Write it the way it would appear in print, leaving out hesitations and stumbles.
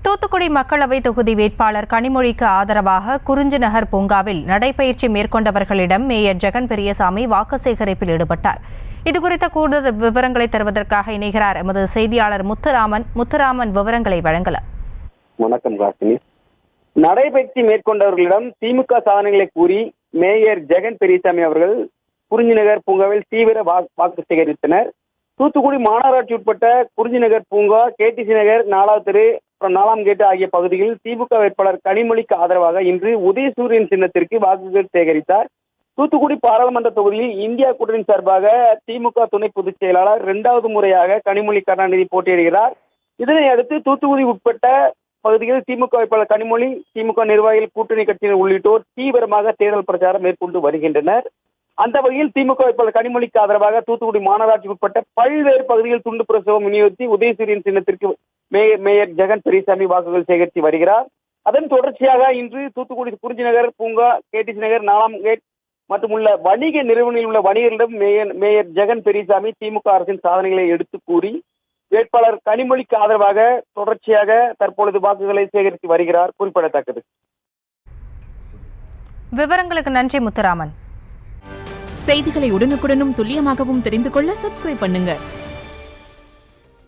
தூத்துக்குடி மக்களவை தொகுதி வேட்பாளர் கனிமொழிக்கு ஆதரவாக குறிஞ்சி நகர் பூங்காவில் நடைபயிற்சி மேற்கொண்டவர்களிடம் மேயர் ஜெகன் பெரியசாமி வாக்கு சேகரிப்பில் ஈடுபட்டார். இதுகுறித்த கூடுதல் விவரங்களை தருவதற்காக இணைகிறார் எமது செய்தியாளர் முத்துராமன் விவரங்களை வழங்கலாம். வணக்கம் காசினி. நடைபயிற்சி மேற்கொண்டவர்களிடம் திமுக சாதனைகளை கூறி மேயர் ஜெகன் பெரியசாமி அவர்கள் குறிஞ்சி நகர் பூங்காவில் தீவிர வாக்கு சேகரித்தனர். தூத்துக்குடி மாநகராட்சி உட்பட்ட குறிஞ்சி நகர் பூங்கா, கேடிசி நகர், 4வது தெரு, 4ஆம் கேட்டு ஆகிய பகுதிகளில் திமுக வேட்பாளர் கனிமொழிக்கு ஆதரவாக இன்று உதயசூரியன் சின்னத்திற்கு வாக்குகள் சேகரித்தார். தூத்துக்குடி பாராளுமன்ற தொகுதியில் இந்தியா கூட்டணி சார்பாக திமுக துணை பொதுச் செயலாளர் 2வது முறையாக கனிமொழி கருணாநிதி போட்டியிடுகிறார். இதனை அடுத்து தூத்துக்குடி உட்பட்ட பகுதிகளில் திமுக வேட்பாளர் கனிமொழி, திமுக நிர்வாகிகள், கூட்டணி கட்சியினர் உள்ளிட்டோர் தீவிரமாக தேர்தல் பிரச்சாரம் மேற்கொண்டு வருகின்றனர். அந்த வகையில் திமுக வேட்பாளர் கனிமொழிக்கு ஆதரவாக தூத்துக்குடி மாநகராட்சி உட்பட்ட பல்வேறு பகுதிகளில் துண்டு பிரசுரம் விநியோகித்து உதயசூரியன் சின்னத்திற்கு மேயர் ஜெகன் பெரியசாமி வாக்குகள் சேகரித்து வருகிறார். அதன் தொடர்ச்சியாக இன்று தூத்துக்குடி குறிஞ்சி நகர் பூங்கா, கேடிசி நகர், 4ஆம் கேட் மற்றும் உள்ள வணிக நிறுவனங்களில் உள்ள வணிகர்களிடம் மேயர் ஜெகன் பெரியசாமி திமுக அரசின் சாதனைகளை எடுத்து கூறி வேட்பாளர் கனிமொழிக்கு ஆதரவாக தொடர்ச்சியாக தற்பொழுது வாக்குகளை சேகரித்து வருகிறார். குறிப்பிடத்தக்கது. விவரங்களுக்கு நன்றி முத்துராமன். செய்திகளை உடனுக்குடனும் துல்லியமாகவும் தெரிந்து கொள்ள சப்ஸ்கிரைப் பண்ணுங்க.